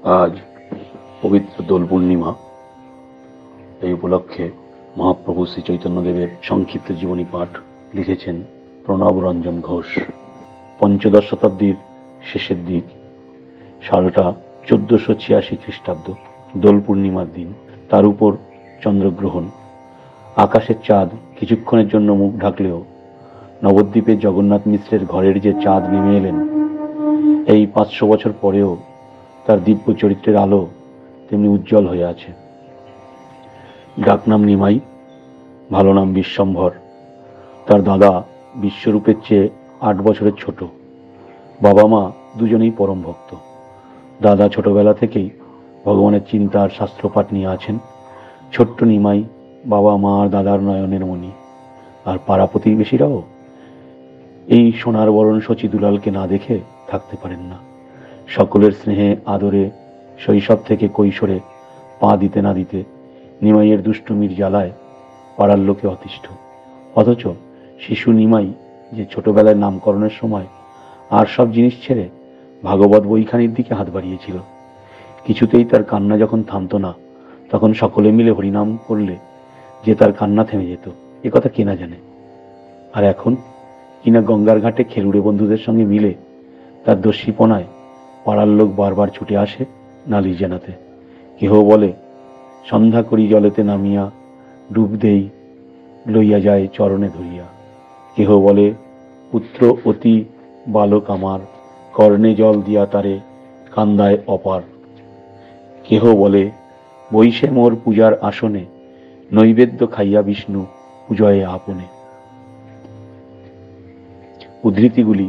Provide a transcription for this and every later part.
আজ পবিত্র দোল পূর্ণিমা। এই উপলক্ষে মহাপ্রভু শ্রী চৈতন্যদেবের সংক্ষিপ্ত জীবনী পাঠ লিখেছেন প্রণব রঞ্জন ঘোষ। পঞ্চদশ শতাব্দীর শেষের দিক, সালটা 1486 খ্রিস্টাব্দ। দোল পূর্ণিমার দিন, তার উপর চন্দ্রগ্রহণ। আকাশের চাঁদ কিছুক্ষণের জন্য মুখ ঢাকলেও নবদ্বীপের জগন্নাথ মিশ্রের ঘরের যে চাঁদ নেমে এলেন, এই 500 বছর পরেও তার দিব্য চরিত্রের আলো তেমনি উজ্জ্বল হয়ে আছে। ডাকনাম নিমাই, ভালো নাম বিশ্বম্ভর। তার দাদা বিশ্বরূপের চেয়ে 8 বছরের ছোট। বাবা মা দুজনেই পরম ভক্ত। দাদা ছোটবেলা থেকেই ভগবানের চিন্তা আর শাস্ত্রপাঠ নিয়ে আছেন। ছোট্ট নিমাই বাবা মা আর দাদার নয়নের মণি। আর পাড়া প্রতিবেশীরাও এই সোনার বরণ শচী দুলালকে না দেখে থাকতে পারেন না। সকলের স্নেহে আদরে শৈশব থেকে কৈশোরে পা দিতে না দিতে নিমাইয়ের দুষ্টুমির জ্বালায় পাড়ার লোকে অতিষ্ঠ। অথচ শিশু নিমাই যে ছোটবেলায় নামকরণের সময় আর সব জিনিস ছেড়ে ভাগবত বইখানির দিকে হাত বাড়িয়েছিল। কিছুতেই তার কান্না যখন থামতো না, তখন সকলে মিলে হরিনাম করলে যে তার কান্না থেমে যেত, এ কথা কে না জানে। আর এখন কিনা গঙ্গার ঘাটে খেলুড়ে বন্ধুদের সঙ্গে মিলে তার দস্যিপনায় পাড়ার লোক বারবার ছুটে আসে নালিশ জানাতে। কেহ বলে সন্ধ্যা করি জলেতে নামিয়া, ডুব দেই লইয়া যায় চরণে ধরিয়া। কেহ বলে পুত্র অতি বালক আমার, কর্ণে জল দিয়া তারে কান্দায় অপার। কেহ বলে বৈশে মোর পূজার আসনে, নৈবেদ্য খাইয়া বিষ্ণু পূজয়ে আপনে। উদ্ধৃতিগুলি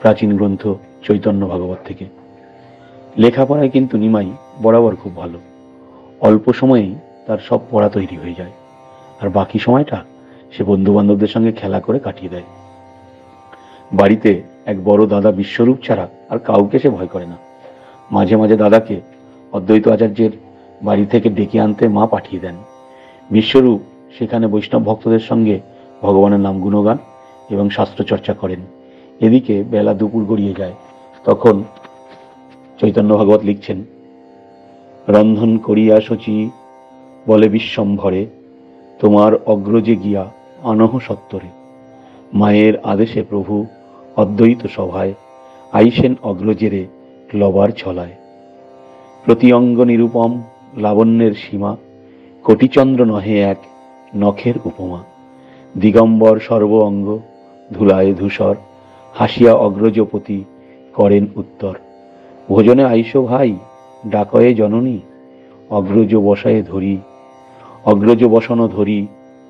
প্রাচীন গ্রন্থ চৈতন্য ভাগবত থেকে। লেখাপড়ায় কিন্তু নিমাই বরাবর খুব ভালো। অল্প সময়েই তার সব পড়া তৈরি হয়ে যায়, আর বাকি সময়টা সে বন্ধু বান্ধবদের সঙ্গে খেলা করে কাটিয়ে দেয়। বাড়িতে এক বড় দাদা বিশ্বরূপ ছাড়া আর কাউকে সে ভয় করে না। মাঝে মাঝে দাদাকে অদ্বৈত আচার্যের বাড়ি থেকে ডেকে আনতে মা পাঠিয়ে দেন। বিশ্বরূপ সেখানে বৈষ্ণব ভক্তদের সঙ্গে ভগবানের নাম গুণগান এবং শাস্ত্র চর্চা করেন। এদিকে বেলা দুপুর গড়িয়ে যায়। তখন চৈতন্য ভাগবত লিখছেন, রন্ধন করিয়া শচী বলে বিশ্বম্ভরে, তোমার অগ্রজে গিয়া আনহ সত্তরে। মায়ের আদেশে প্রভু অদ্বৈত সভায়, আইসেন অগ্রজেরে লবার ছলায়। প্রতি অঙ্গ নিরূপম লাবণ্যের সীমা, কোটিচন্দ্র নহে এক নখের উপমা। দিগম্বর সর্ব অঙ্গ ধুলায় ধূসর, হাসিয়া অগ্রজপতি করেন উত্তর। ভোজনে আইসো ভাই ডাকয়ে জননী, অগ্রজ বসায়ে ধরি, অগ্রজ বসন ধরি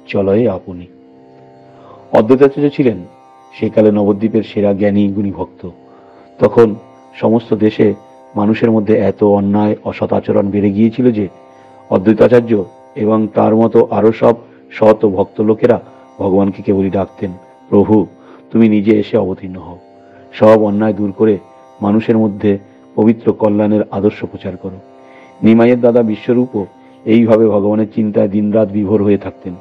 চলয়ে আপনি। অদ্বৈতাচার্য ছিলেন সেকালে নবদ্বীপের সেরা জ্ঞানী গুণী ভক্ত। তখন সমস্ত দেশে মানুষের মধ্যে এত অন্যায় অসৎ আচরণ বেড়ে গিয়েছিল যে অদ্বৈতাচার্য এবং তার মতো আরো সব সৎ ও ভক্ত লোকেরা ভগবানকে কেবলই ডাকতেন, প্রভু তুমি নিজে এসে অবতীর্ণ হও, সব অন্যায় দূর করে মানুষের মধ্যে পবিত্র কল্যাণের আদর্শ প্রচার করো। নিমাইয়ের দাদা বিশ্বরূপও এইভাবে ভগবানের চিন্তায় দিনরাত বিভোর হয়ে থাকতেন।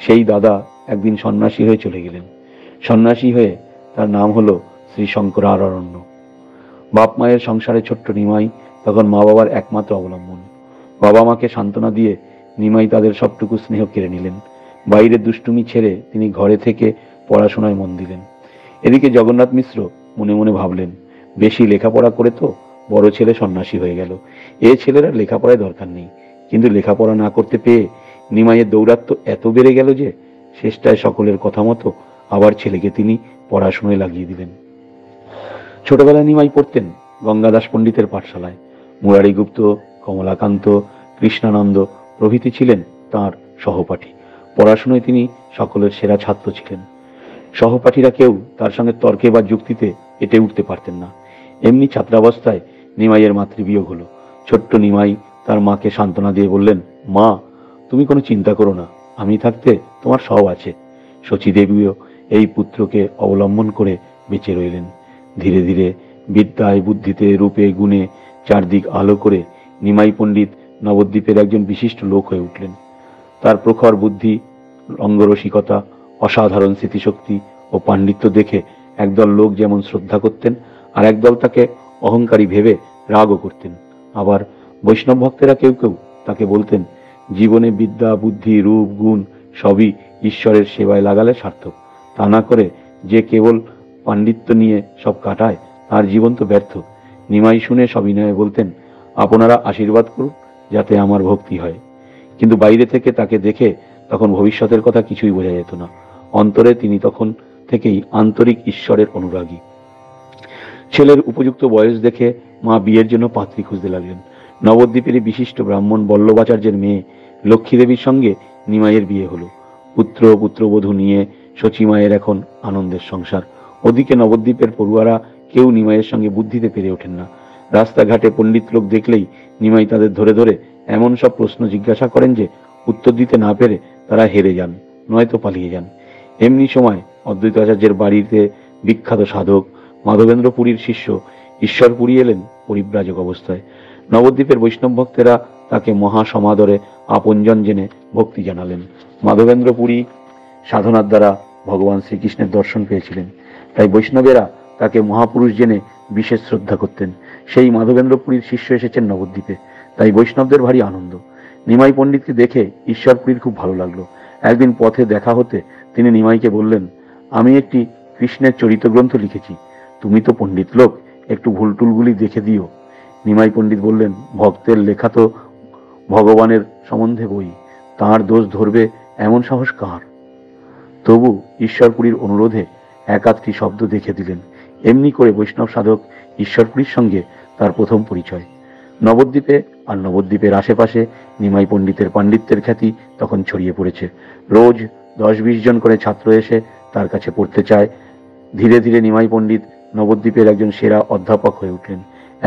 সেই দাদা একদিন সন্ন্যাসী হয়ে চলে গেলেন। সন্ন্যাসী হয়ে তার নাম হলো শ্রী শঙ্করারণ্য। বাপ মায়ের সংসারে ছোট্ট নিমাই তখন মা বাবার একমাত্র অবলম্বন। বাবা মাকে সান্ত্বনা দিয়ে নিমাই তাদের সবটুকু স্নেহ কেড়ে নিলেন। বাইরের দুষ্টুমি ছেড়ে তিনি ঘরে থেকে পড়াশোনায় মন দিলেন। এদিকে জগন্নাথ মিশ্র মনে মনে ভাবলেন, বেশি লেখাপড়া করে তো বড় ছেলে সন্ন্যাসী হয়ে গেল, এ ছেলের আর লেখাপড়ায় দরকার নেই। কিন্তু লেখাপড়া না করতে পেয়ে নিমাইয়ের দৌরাত্ম্য এত বেড়ে গেল যে শেষটায় সকলের কথা মতো আবার ছেলেকে তিনি পড়াশোনায় লাগিয়ে দিলেন। ছোটবেলায় নিমাই পড়তেন গঙ্গাদাস পণ্ডিতের পাঠশালায়। মুরারিগুপ্ত, কমলাকান্ত, কৃষ্ণানন্দ প্রভৃতি ছিলেন তাঁর সহপাঠী। পড়াশোনায় তিনি সকলের সেরা ছাত্র ছিলেন। সহপাঠীরা কেউ তার সঙ্গে তর্কে বা যুক্তিতে এটে উঠতে পারতেন না। এমনি ছাত্রাবস্থায় নিমাইয়ের মাতৃবিয়োগ হলো। ছোট্ট নিমাই তার মাকে সান্ত্বনা দিয়ে বললেন, মা তুমি কোনো চিন্তা করো না, আমি থাকতে তোমার সব আছে। শচীদেবীও এই পুত্রকে অবলম্বন করে বেঁচে রইলেন। ধীরে ধীরে বিদ্যায় বুদ্ধিতে রূপে গুণে চারদিক আলো করে নিমাই পণ্ডিত নবদ্বীপের একজন বিশিষ্ট লোক হয়ে উঠলেন। তার প্রখর বুদ্ধি, অঙ্গরসিকতা, অসাধারণ স্মৃতিশক্তি ও পাণ্ডিত্য দেখে একদল লোক যেমন শ্রদ্ধা করতেন, আর একদল তাকে অহংকারী ভেবে রাগও করতেন। আবার বৈষ্ণব ভক্তেরা কেউ কেউ তাকে বলতেন, জীবনে বিদ্যা, বুদ্ধি, রূপ, গুণ সবই ঈশ্বরের সেবায় লাগালে সার্থক। তা না করে যে কেবল পাণ্ডিত্য নিয়ে সব কাটায়, তার জীবন তো ব্যর্থ। নিমাই শুনে সবিনয়ে বলতেন, আপনারা আশীর্বাদ করুন যাতে আমার ভক্তি হয়। কিন্তু বাইরে থেকে তাকে দেখে তখন ভবিষ্যতের কথা কিছুই বোঝা যেত না। অন্তরে তিনি তখন থেকেই আন্তরিক ঈশ্বরের অনুরাগী। ছেলের উপযুক্ত বয়স দেখে মা বিয়ের জন্য পাত্রী খুঁজতে লাগলেন। নবদ্বীপের বিশিষ্ট ব্রাহ্মণ বল্লভাচার্যের মেয়ে লক্ষ্মী দেবীর সঙ্গে নিমাইয়ের বিয়ে হলো। পুত্র পুত্রবধূ নিয়ে শচীমায়ের এখন আনন্দের সংসার। ওদিকে নবদ্বীপের পড়ুয়ারা কেউ নিমাইয়ের সঙ্গে বুদ্ধিতে পেরে ওঠেন না। রাস্তাঘাটে পণ্ডিত লোক দেখলেই নিমাই তাদের ধরে ধরে এমন সব প্রশ্ন জিজ্ঞাসা করেন যে উত্তর দিতে না পেরে তারা হেরে যান, নয়তো পালিয়ে যান। এমনি সময় অদ্বৈতাচার্যের বাড়িতে বিখ্যাত সাধক মাধবেন্দ্র পুরীর শিষ্য ঈশ্বরপুরী এলেন পরিব্রাজক অবস্থায়। নবদ্বীপের বৈষ্ণব ভক্তেরা তাকে মহা সমাদরে আপনজন জেনে ভক্তি জানালেন। মাধবেন্দ্র পুরী সাধনার দ্বারা ভগবান শ্রীকৃষ্ণের দর্শন পেয়েছিলেন, তাই বৈষ্ণবেরা তাকে মহাপুরুষ জেনে বিশেষ শ্রদ্ধা করতেন। সেই মাধবেন্দ্র পুরীর শিষ্য এসেছেন নবদ্বীপে, তাই বৈষ্ণবদের ভারী আনন্দ। নিমাই পণ্ডিতকে দেখে ঈশ্বরপুরীর খুব ভালো লাগলো। একদিন পথে দেখা হতে তিনি নিমাইকে বললেন, আমি একটি কৃষ্ণের চরিত্র গ্রন্থ লিখেছি, তুমি তো পণ্ডিত লোক, একটু ভুলটুলগুলি দেখে দিও। নিমাই পণ্ডিত বললেন, ভক্তের লেখা তো ভগবানের সম্বন্ধে বই, তাঁর দোষ ধরবে এমন সাহস কার? তবু ঈশ্বরপুরীর অনুরোধে এক আধটি শব্দ দেখে দিলেন। এমনি করে বৈষ্ণব সাধক ঈশ্বরপুরীর সঙ্গে তার প্রথম পরিচয়। নবদ্বীপে আর নবদ্বীপের আশেপাশে নিমাই পণ্ডিতের পাণ্ডিত্যের খ্যাতি তখন ছড়িয়ে পড়েছে। রোজ 10-20 জন করে ছাত্র এসে তার কাছে পড়তে চায়। ধীরে ধীরে নিমাই পণ্ডিত নবদ্বীপের একজন সেরা অধ্যাপক হয়ে উঠলেন।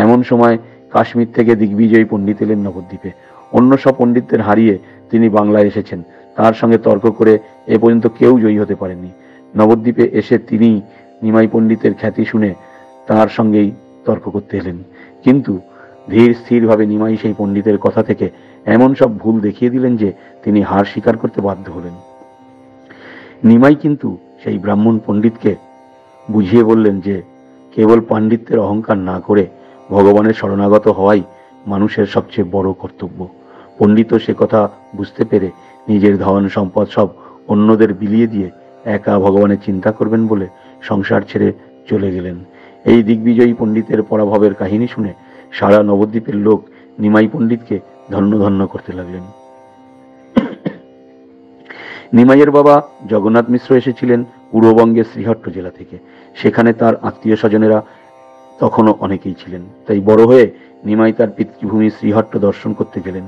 এমন সময় কাশ্মীর থেকে দিগ্বিজয়ী পণ্ডিত এলেন নবদ্বীপে। অন্য সব পণ্ডিতদের হারিয়ে তিনি বাংলায় এসেছেন। তার সঙ্গে তর্ক করে এ পর্যন্ত কেউ জয়ী হতে পারেননি। নবদ্বীপে এসে তিনি নিমাই পণ্ডিতের খ্যাতি শুনে তার সঙ্গেই তর্ক করতে এলেন। কিন্তু ধীর স্থিরভাবে নিমাই সেই পণ্ডিতের কথা থেকে এমন সব ভুল দেখিয়ে দিলেন যে তিনি হার স্বীকার করতে বাধ্য হলেন। নিমাই কিন্তু সেই ব্রাহ্মণ পণ্ডিতকে বুঝিয়ে বললেন যে কেবল পাণ্ডিত্যের অহংকার না করে ভগবানের শরণাগত হওয়াই মানুষের সবচেয়ে বড় কর্তব্য। পণ্ডিতও সে কথা বুঝতে পেরে নিজের ধন সম্পদ সব অন্যদের বিলিয়ে দিয়ে একা ভগবানের চিন্তা করবেন বলে সংসার ছেড়ে চলে গেলেন। এই দিগ্বিজয়ী পণ্ডিতের পরাভবের কাহিনী শুনে সারা নবদ্বীপের লোক নিমাই পণ্ডিতকে ধন্য ধন্য করতে লাগলেন। নিমাইয়ের বাবা জগন্নাথ মিশ্র এসেছিলেন পূর্ববঙ্গের শ্রীহট্ট জেলা থেকে। সেখানে তার আত্মীয় স্বজনেরা তখনও অনেকেই ছিলেন। তাই বড় হয়ে নিমাই তার পিতৃভূমি শ্রীহট্ট দর্শন করতে গেলেন।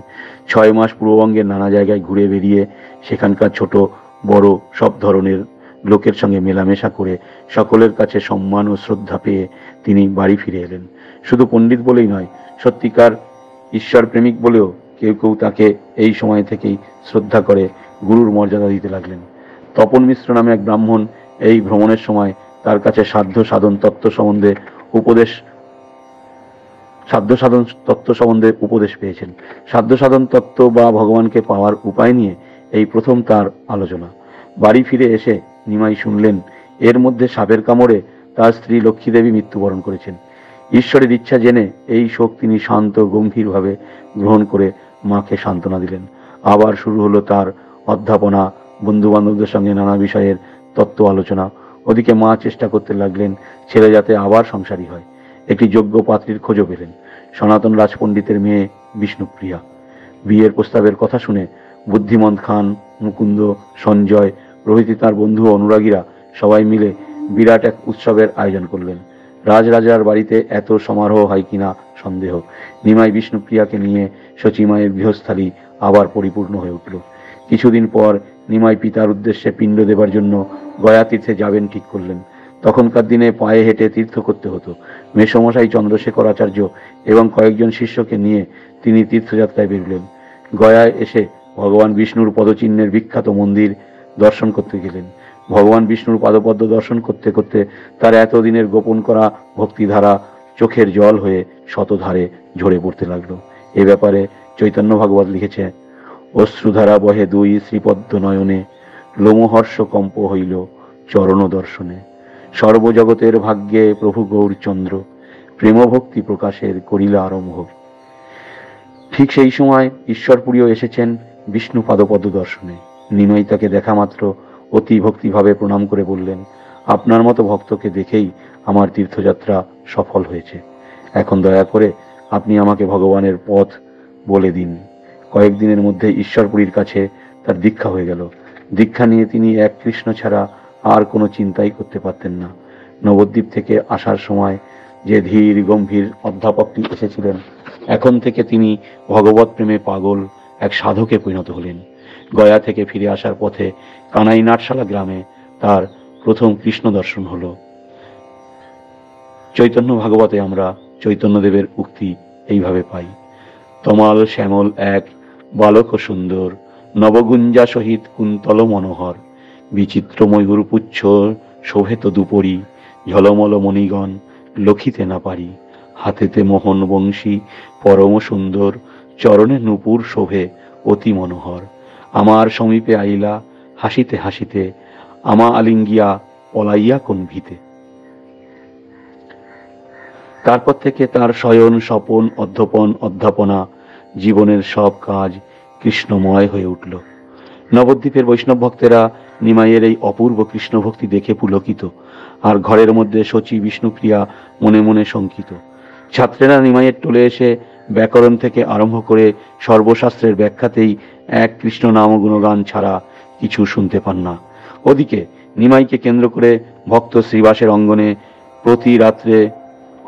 6 মাস পূর্ববঙ্গের নানা জায়গায় ঘুরে বেরিয়ে সেখানকার ছোট বড় সব ধরনের লোকের সঙ্গে মেলামেশা করে সকলের কাছে সম্মান ও শ্রদ্ধা পেয়ে তিনি বাড়ি ফিরে এলেন। শুধু পণ্ডিত বলেই নয়, সত্যিকার ঈশ্বর প্রেমিক বলেও কেউ কেউ তাকে এই সময় থেকেই শ্রদ্ধা করে গুরুর মর্যাদা দিতে লাগলেন। তপন মিশ্র নামে এক ব্রাহ্মণ এই ভ্রমণের সময় তার কাছে সাধ্য সাধন তত্ত্ব সম্বন্ধে উপদেশ পেয়েছেন। সাধ্য সাধন তত্ত্ব বা ভগবানকে পাওয়ার উপায় নিয়ে এই প্রথম তার আলোচনা। বাড়ি ফিরে এসে নিমাই শুনলেন এর মধ্যে সাপের কামড়ে তার স্ত্রী লক্ষ্মী দেবী মৃত্যুবরণ করেছেন। ঈশ্বরের ইচ্ছা জেনে এই শোক তিনি শান্ত গম্ভীরভাবে গ্রহণ করে মাকে সান্ত্বনা দিলেন। আবার শুরু হলো তার অধ্যাপনা, বন্ধু বান্ধবদের সঙ্গে নানা বিষয়ের তত্ত্ব আলোচনা। ওদিকে মা চেষ্টা করতে লাগলেন ছেলে যাতে আবার সংসারী হয়। একটি যোগ্য পাত্রীর খোঁজও পেলেন, সনাতন রাজপণ্ডিতের মেয়ে বিষ্ণুপ্রিয়া। বিয়ের প্রস্তাবের কথা শুনে বুদ্ধিমন্ত খান, মুকুন্দ, সঞ্জয় প্রভৃতি তার বন্ধু অনুরাগীরা সবাই মিলে বিরাট এক উৎসবের আয়োজন করলেন। রাজরাজার বাড়িতে এত সমারোহ হয় কিনা সন্দেহ। নিমাই বিষ্ণুপ্রিয়াকে নিয়ে শচীমায়ের গৃহস্থালী আবার পরিপূর্ণ হয়ে উঠল। কিছুদিন পর নিমাই পিতার উদ্দেশ্যে পিণ্ড দেবার জন্য গয়া তীর্থে যাবেন ঠিক করলেন। তখনকার দিনে পায়ে হেঁটে তীর্থ করতে হতো। মেসমশাই চন্দ্রশেখর আচার্য এবং কয়েকজন শিষ্যকে নিয়ে তিনি তীর্থযাত্রায় বেরুলেন। গয়ায় এসে ভগবান বিষ্ণুর পদচিহ্নের বিখ্যাত মন্দির দর্শন করতে গেলেন। ভগবান বিষ্ণুর পাদপদ্ম দর্শন করতে করতে তার এতদিনের গোপন করা ভক্তিধারা চোখের জল হয়ে শতধারে ঝরে পড়তে লাগলো। এ ব্যাপারে চৈতন্য ভাগবত লিখেছে, অশ্রুধারা বহে দুই শ্রীপদ্ম নয়নে, লোমহর্ষ কম্প হইল চরণ দর্শনে। সর্বজগতের ভাগ্যে প্রভু গৌরচন্দ্র, প্রেমভক্তি প্রকাশের করিলা আরম্ভ। ঠিক সেই সময় ঈশ্বরপুরীও এসেছেন বিষ্ণু পাদপদ্ম দর্শনে। নিমাই তাকে দেখা মাত্র অতি ভক্তিভাবে প্রণাম করে বললেন, আপনার মতো ভক্তকে দেখেই আমার তীর্থযাত্রা সফল হয়েছে। এখন দয়া করে আপনি আমাকে ভগবানের পথ বলে দিন। কয়েকদিনের মধ্যে ঈশ্বরপুরীর কাছে তার দীক্ষা হয়ে গেল। দীক্ষা নিয়ে তিনি এক কৃষ্ণ ছাড়া আর কোনো চিন্তাই করতে পারতেন না। নবদ্বীপ থেকে আসার সময় যে ধীর গম্ভীর অধ্যাপকটি এসেছিলেন, এখন থেকে তিনি ভগবত প্রেমে পাগল এক সাধকে পরিণত হলেন। গয়া থেকে ফিরে আসার পথে কানাই নাটশালা গ্রামে তার প্রথম কৃষ্ণ দর্শন হলো। চৈতন্য ভাগবতে আমরা চৈতন্যদেবের উক্তি এইভাবে পাই, তমাল শ্যামল এক বালক সুন্দর, নবগুঞ্জা সহিত কুন্তল মনোহর, বিচিত্র ময়ূর পুচ্ছ শোভেত দুপরি, ঝলমল মণিগণ লক্ষিতে না পারি, হাতেতে মোহন বংশী পরম সুন্দর, চরণে নূপুর শোভে অতি মনোহর, আমার সমীপে আইলা হাসিতে হাসিতে, আমা আলিঙ্গিয়া পলাইয়া কোন ভীতে। তারপর থেকে তার শয়ন স্বপন অধ্যপন অধ্যাপনা জীবনের সব কাজ কৃষ্ণময় হয়ে উঠল। নবদ্বীপের বৈষ্ণব ভক্তেরা নিমাইয়ের এই অপূর্ব কৃষ্ণ ভক্তি দেখে পুলকিত, আর ঘরের মধ্যে শচী বিষ্ণুপ্রিয়া মনে মনে শঙ্কিত। ছাত্রেরা নিমাইয়ের টোলে এসে ব্যাকরণ থেকে আরম্ভ করে সর্বশাস্ত্রের ব্যাখ্যাতেই এক কৃষ্ণ নাম গুণগান ছাড়া কিছু শুনতে পান না। ওদিকে নিমাইকে কেন্দ্র করে ভক্ত শ্রীবাসের অঙ্গনে প্রতি রাত্রে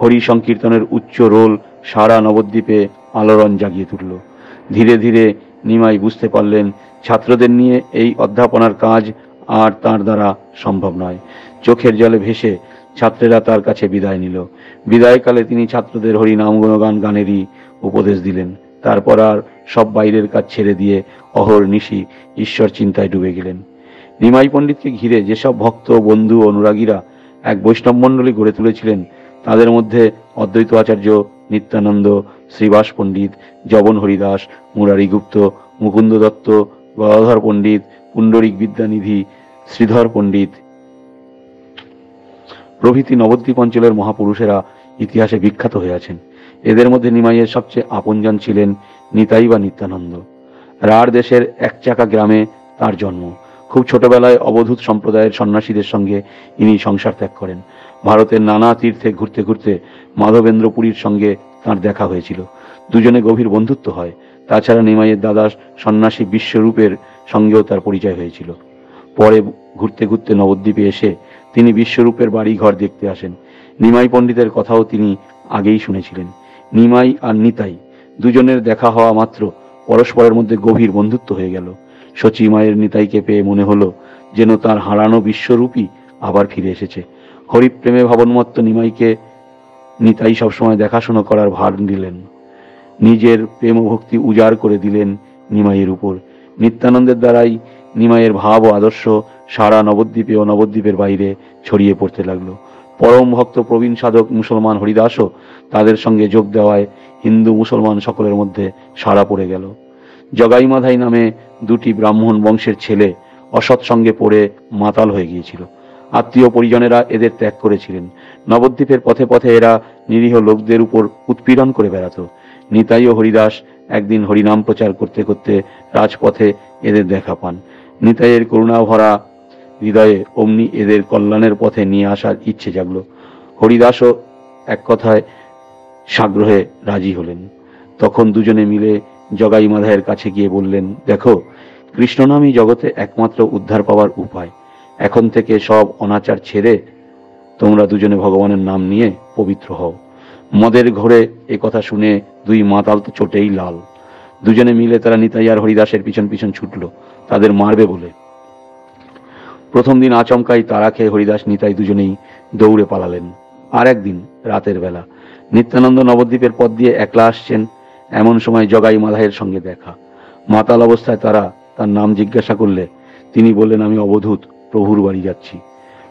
হরি সংকীর্তনের উচ্চ রোল সারা নবদ্বীপে আলোড়ন জাগিয়ে তুলল। ধীরে ধীরে নিমাই বুঝতে পারলেন ছাত্রদের নিয়ে এই অধ্যাপনার কাজ আর তার দ্বারা সম্ভব নয়। চোখের জলে ভেসে ছাত্রেরা তার কাছে বিদায় নিল। বিদায়কালে তিনি ছাত্রদের হরি নাম গুণগান গানেরই উপদেশ দিলেন। তারপর আর সব বাইরের কাজ ছেড়ে দিয়ে অহর্নিশি ঈশ্বর চিন্তায় ডুবে গেলেন। নিমাই পণ্ডিতকে ঘিরে যেসব ভক্ত বন্ধু অনুরাগীরা এক বৈষ্ণব মণ্ডলী গড়ে তুলেছিলেন, তাদের মধ্যে অদ্বৈত আচার্য, নিত্যানন্দ, শ্রীবাস পণ্ডিত, জবন হরিদাস, মুরারি গুপ্ত, মুকুন্দ দত্ত, গদাধর পণ্ডিত, পুণ্ডরিক বিদ্যানিধি, শ্রীধর পণ্ডিত প্রভৃতি নবদ্বীপ অঞ্চলের মহাপুরুষেরা ইতিহাসে বিখ্যাত হয়ে আছেন। এদের মধ্যে নিমাইয়ের সবচেয়ে আপনজন ছিলেন নিতাই বা নিত্যানন্দ। রাঢ় দেশের একচাকা গ্রামে তার জন্ম। খুব ছোটবেলায় অবধূত সম্প্রদায়ের সন্ন্যাসীদের সঙ্গে ইনি সংসার ত্যাগ করেন। ভারতের নানা তীর্থে ঘুরতে ঘুরতে মাধবেন্দ্র পুরীর সঙ্গে তাঁর দেখা হয়েছিল। দুজনে গভীর বন্ধুত্ব হয়। তাছাড়া নিমাইয়ের দাদা সন্ন্যাসী বিশ্বরূপের সঙ্গেও তার পরিচয় হয়েছিল। পরে ঘুরতে ঘুরতে নবদ্বীপে এসে তিনি বিশ্বরূপের বাড়ি ঘর দেখতে আসেন। নিমাই পণ্ডিতের কথাও তিনি আগেই শুনেছিলেন। নিমাই আর নিতাই দুজনের দেখা হওয়া মাত্র পরস্পরের মধ্যে গভীর বন্ধুত্ব হয়ে গেল। শচী মায়ের নিতাইকে পেয়ে মনে হলো যেন তার হারানো বিশ্বরূপই আবার ফিরে এসেছে। হরিপ্রেমে ভাবন্মত্ত নিমাইকে নিতাই সবসময় দেখাশোনা করার ভার দিলেন। নিজের প্রেম ভক্তি উজাড় করে দিলেন নিমাইয়ের উপর। নিত্যানন্দের দ্বারাই নিমাইয়ের ভাব ও আদর্শ সারা নবদ্বীপে ও নবদ্বীপের বাইরে ছড়িয়ে পড়তে লাগলো। পরম ভক্ত প্রবীণ সাধক মুসলমান হরিদাসও তাদের সঙ্গে যোগ দেওয়ায় হিন্দু মুসলমান সকলের মধ্যে সাড়া পড়ে গেল। জগাই মাধাই নামে দুটি ব্রাহ্মণ বংশের ছেলে অসৎসঙ্গে পড়ে মাতাল হয়ে গিয়েছিল। আত্মীয় পরিজনেরা এদের ত্যাগ করেছিলেন। নবদ্বীপের পথে পথে এরা নিরীহ লোকদের উপর উৎপীড়ন করে বেড়াত। নিতাই ও হরিদাস একদিন হরিনাম প্রচার করতে করতে রাজপথে এদের দেখা পান। নিতাইয়ের করুণা ভরা হৃদয়ে অমনি এদের কল্যাণের পথে নিয়ে আসার ইচ্ছে জাগল। হরিদাসও এক কথায় সাগ্রহে রাজি হলেন। তখন দুজনে মিলে জগাই মাধাইয়ের কাছে গিয়ে বললেন, দেখো, কৃষ্ণ নামই জগতে একমাত্র উদ্ধার পাওয়ার উপায়। এখন থেকে সব অনাচার ছেড়ে তোমরা দুজনে ভগবানের নাম নিয়ে পবিত্র হও। মদের ঘোরে এ কথা শুনে দুই মাতাল তো চোটেই লাল। দুজনে মিলে তারা নিতাই আর হরিদাসের পিছন পিছন ছুটল তাদের মারবে বলে। প্রথম দিন আচমকাই তারা খেয়ে হরিদাস নিতাই দুজনেই দৌড়ে পালালেন। আর একদিন রাতের বেলা নিত্যানন্দ নবদ্বীপের পথ দিয়ে একলা আসছেন। এমন সময় জগাই মাধাইয়ের সঙ্গে দেখা। মাতাল অবস্থায় তারা তার নাম জিজ্ঞাসা করলে তিনি বললেন, আমি অবধূত প্রভুর বাড়ি যাচ্ছি।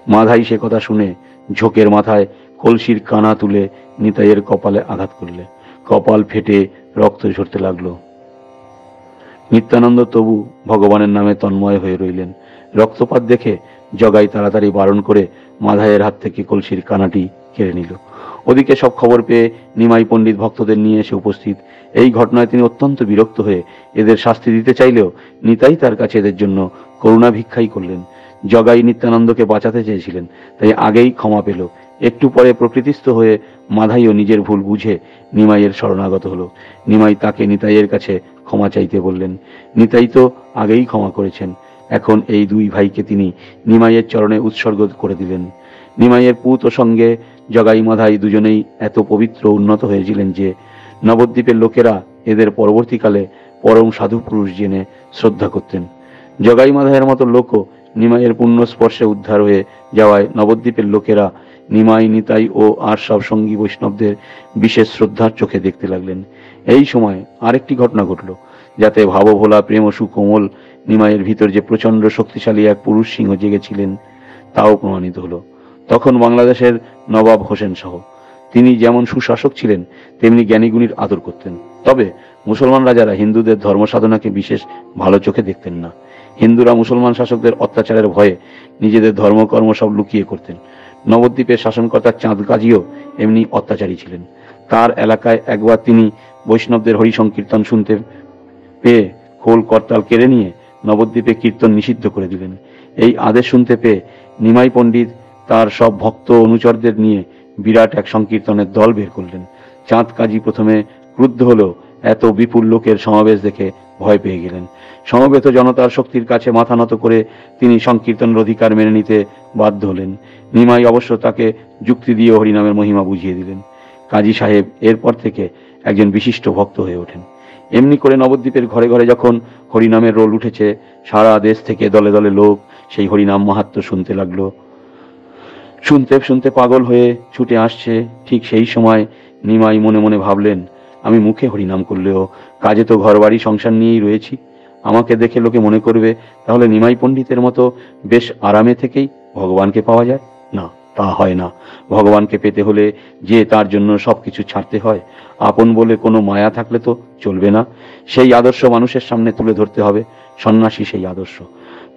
মাধাই সে কথা শুনে ঝোঁকের মাথায় কলসির কানা তুলে নিতাইয়ের কপালে আঘাত করলে। কপাল ফেটে রক্ত ঝরতে লাগলো। নিত্যানন্দ তবু ভগবানের নামে তন্ময় হয়ে রইলেন। রক্তপাত দেখে জগাই তাড়াতাড়ি বারণ করে মাধাইয়ের হাত থেকে কলসির কানাটি কেড়ে নিল। ওদিকে সব খবর পেয়ে নিমাই পণ্ডিত ভক্তদের নিয়ে এসে উপস্থিত। এই ঘটনায় তিনি অত্যন্ত বিরক্ত হয়ে এদের শাস্তি দিতে চাইলেও নিতাই তার কাছে এদের জন্য করুণা ভিক্ষাই করলেন। জগাই নিত্যানন্দকে বাঁচাতে চেয়েছিলেন, তাই আগেই ক্ষমা পেল। একটু পরে প্রকৃতিস্থ হয়ে মাধাইও নিজের ভুল বুঝে নিমাইয়ের শরণাগত হলো। নিমাই তাকে নিতাইয়ের কাছে ক্ষমা চাইতে বললেন। নিতাই তো আগেই ক্ষমা করেছেন, এখন এই দুই ভাইকে তিনি নিমাইয়ের চরণে উৎসর্গ করে দিলেন। নিমাইয়ের পুত ও সঙ্গে জগাই মাধাই দুজনেই এত পবিত্র উন্নত হয়েছিলেন যে নবদ্বীপের লোকেরা এদের পরবর্তীকালে পরম সাধু পুরুষ জেনে শ্রদ্ধা করতেন। জগাই মাধাইয়ের মতো লোকও নিমাইয়ের পুণ্য স্পর্শে উদ্ধার হয়ে যাওয়ায় নবদ্বীপের লোকেরা নিমাই, নিতাই ও আর সব সঙ্গী বৈষ্ণবদের বিশেষ শ্রদ্ধার চোখে দেখতে লাগলেন। এই সময় আরেকটি ঘটনা ঘটল, যাতে ভাবভোলা প্রেম ও সুকোমল নিমাইয়ের ভিতর যে প্রচন্ড শক্তিশালী এক পুরুষ সিংহ জেগেছিলেন তাও প্রমাণিত হলো। তখন বাংলাদেশের নবাব হোসেন শাহ, তিনি যেমন সুশাসক ছিলেন তেমনি জ্ঞানীগুণীর আদর করতেন। তবে মুসলমান রাজারা হিন্দুদের ধর্ম সাধনাকে বিশেষ ভালো চোখে দেখতেন না। হিন্দুরা মুসলমান শাসকদের অত্যাচারের ভয়ে নিজেদের ধর্মকর্ম সব লুকিয়ে করতেন। নবদ্বীপের শাসনকর্তা চাঁদ কাজীও এমনি অত্যাচারী ছিলেন। তার এলাকায় একবার তিনি বৈষ্ণবদের হরি সংকীর্তন শুনতে পেয়ে খোল করতাল কেড়ে নিয়ে নবদ্বীপে কীর্তন নিষিদ্ধ করে দিলেন। এই আদেশ শুনতে পেয়ে নিমাই পণ্ডিত তার সব ভক্ত অনুচরদের নিয়ে বিরাট এক সংকীর্তনের দল বের করলেন। চাঁদ কাজী প্রথমে ক্রুদ্ধ হলেও এত বিপুল লোকের সমাবেশ দেখে ভয় পেয়ে গেলেন। সমবেত জনতার শক্তির কাছে মাথা নত করে তিনি সংকীর্তনের অধিকার মেনে নিতে বাধ্য হলেন। নিমাই অবশ্য তাকে যুক্তি দিয়ে হরিনামের মহিমা বুঝিয়ে দিলেন। কাজী সাহেব এরপর থেকে একজন বিশিষ্ট ভক্ত হয়ে ওঠেন। এমনি করে নবদ্বীপের ঘরে ঘরে যখন হরিনামের রোল উঠেছে, সারা দেশ থেকে দলে দলে লোক সেই হরিনাম মাহাত্ম্য শুনতে লাগলো। শুনতে শুনতে পাগল হয়ে ছুটে আসছে। ঠিক সেই সময় নিমাই মনে মনে ভাবলেন, আমি মুখে হরিনাম করলেও কাজে তো ঘরবাড়ি সংসার নিয়েই রয়েছি। আমাকে দেখে লোকে মনে করবে তাহলে নিমাই পণ্ডিতের মতো বেশ আরামে থেকেই ভগবানকে পাওয়া যায়। না, তা হয় না। ভগবানকে পেতে হলে যে তার জন্য সবকিছু ছাড়তে হয়, আপন বলে কোনো মায়া থাকলে তো চলবে না। সেই আদর্শ মানুষের সামনে তুলে ধরতে হবে। সন্ন্যাসী সেই আদর্শ।